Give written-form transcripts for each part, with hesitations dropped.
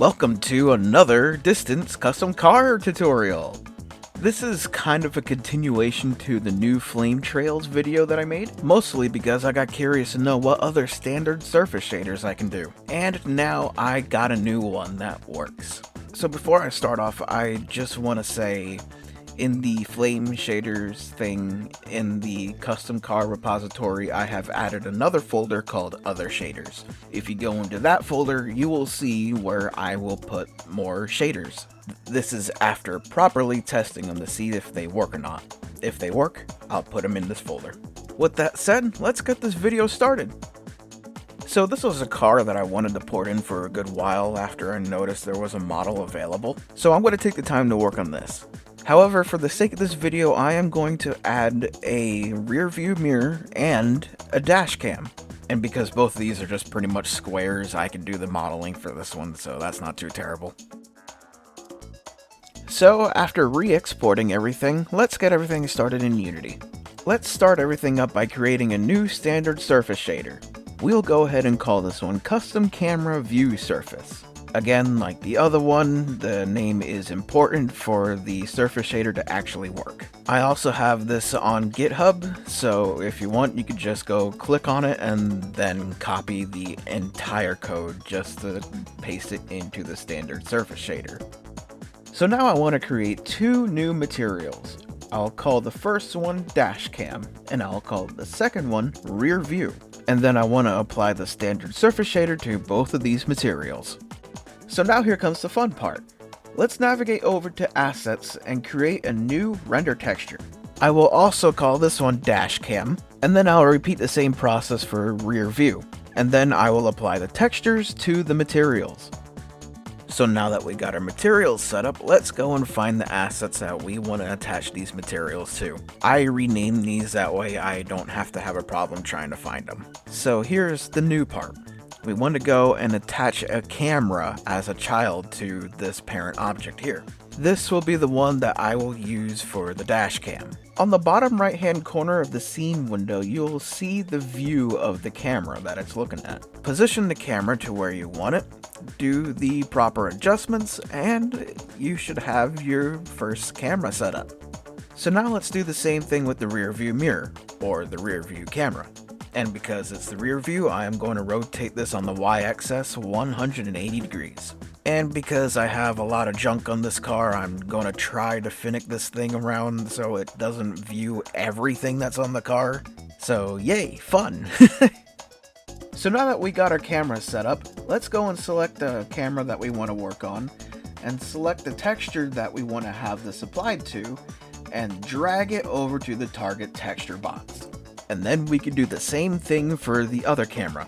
Welcome to another distance custom car tutorial. This is kind of a continuation to the new flame trails video that I made, mostly because I got curious to know what other standard surface shaders I can do. And now I got a new one that works. So before I start off, I just want to say, in the flame shaders thing in the custom car repository, I have added another folder called other shaders. If you go into that folder, you will see where I will put more shaders. This is after properly testing them to see if they work or not. If they work, I'll put them in this folder. With that said, let's get this video started. So this was a car that I wanted to port in for a good while after I noticed there was a model available. So I'm going to take the time to work on this. However, for the sake of this video, I am going to add a rear view mirror and a dash cam. And because both of these are just pretty much squares, I can do the modeling for this one, so that's not too terrible. So after re-exporting everything, let's get everything started in Unity. Let's start everything up by creating a new standard surface shader. We'll go ahead and call this one Custom Camera View Surface. Again, like the other one, the name is important for the surface shader to actually work. I also have this on GitHub, so if you want, you could just go click on it and then copy the entire code just to paste it into the standard surface shader. So now I want to create two new materials. I'll call the first one Dash Cam, and I'll call the second one Rear View. And then I want to apply the standard surface shader to both of these materials. So now here comes the fun part. Let's navigate over to Assets and create a new render texture. I will also call this one Dash Cam, and then I'll repeat the same process for Rear View, and then I will apply the textures to the materials. So now that we got our materials set up, let's go and find the assets that we want to attach these materials to. I renamed these, that way I don't have to have a problem trying to find them. So here's the new part. We want to go and attach a camera as a child to this parent object here. This will be the one that I will use for the dash cam. On the bottom right hand corner of the scene window, you'll see the view of the camera that it's looking at. Position the camera to where you want it, do the proper adjustments, and you should have your first camera set up. So now let's do the same thing with the rear view mirror, or the rear view camera. And because it's the rear view, I am going to rotate this on the y-axis 180 degrees. And because I have a lot of junk on this car, I'm going to try to finick this thing around so it doesn't view everything that's on the car. So yay, fun! So now that we got our camera set up, let's go and select the camera that we want to work on, and select the texture that we want to have this applied to, and drag it over to the target texture box. And then we can do the same thing for the other camera.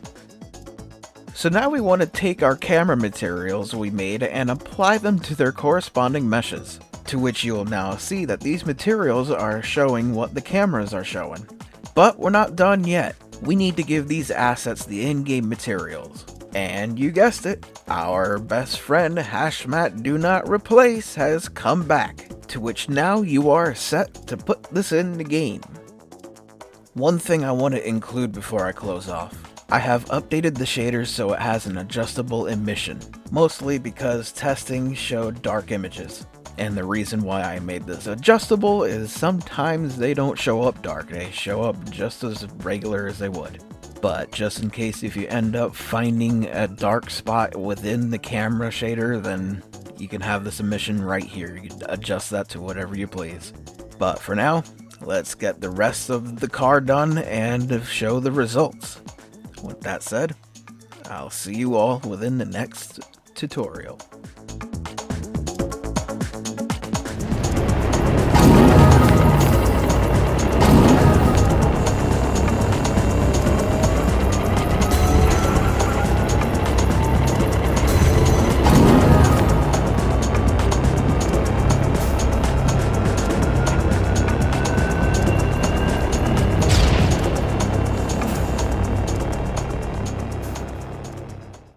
So now we want to take our camera materials we made and apply them to their corresponding meshes, to which you will now see that these materials are showing what the cameras are showing. But we're not done yet. We need to give these assets the in-game materials. And you guessed it, our best friend HashMat Do Not Replace has come back, to which now you are set to put this in the game. One thing I want to include before I close off. I have updated the shaders so it has an adjustable emission, mostly because testing showed dark images. And the reason why I made this adjustable is sometimes they don't show up dark, they show up just as regular as they would. But just in case if you end up finding a dark spot within the camera shader, then you can have this emission right here. You can adjust that to whatever you please. But for now, let's get the rest of the car done and show the results. With that said, I'll see you all within the next tutorial.